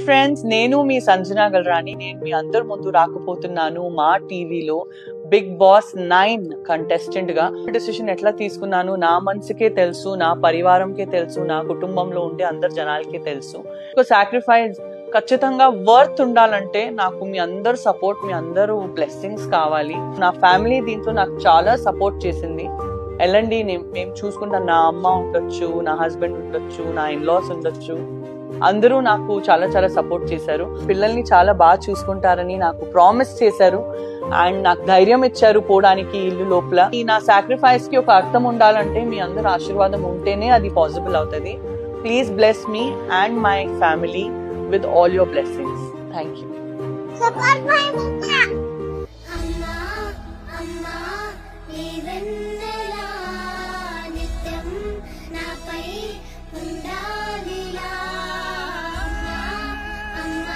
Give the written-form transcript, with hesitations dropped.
Friends, నేను మీ సంజనా గల్రాని. నేను మీ అందరి ముందు రాకపోతున్నాను మా టీవీలో బిగ్ బాస్ 9 కంటెస్టెంట్ గా. డెసిషన్ ఎట్లా తీసుకున్నాను నా మనసుకే తెలుసు, నా పరివారంకే తెలుసు, నా కుటుంబంలో ఉండే అందరు జనాలకే తెలుసు. ఒక సాక్రిఫైస్ ఖచ్చితంగా వర్త్ ఉండాలంటే నాకు మీ అందరు సపోర్ట్, మీ అందరూ బ్లెస్సింగ్స్ కావాలి. నా ఫ్యామిలీ దీంట్లో నాకు చాలా సపోర్ట్ చేసింది. వెళ్ళండి, మేము చూసుకుంటాం. నా అమ్మ ఉండొచ్చు, నా హస్బెండ్ ఉండొచ్చు, నా ఇన్లాస్ ఉండొచ్చు, అందరూ నాకు చాలా చాలా సపోర్ట్ చేశారు. పిల్లల్ని చాలా బాగా చూసుకుంటారని నాకు ప్రామిస్ చేశారు అండ్ నాకు ధైర్యం ఇచ్చారు పోవడానికి ఇల్లు లోపల. ఈ నా సాక్రిఫైస్ కి ఒక అర్థం ఉండాలంటే మీ అందరు ఆశీర్వాదం ఉంటేనే అది పాసిబుల్ అవుతుంది. Please bless me and my family with all your blessings. Thank you.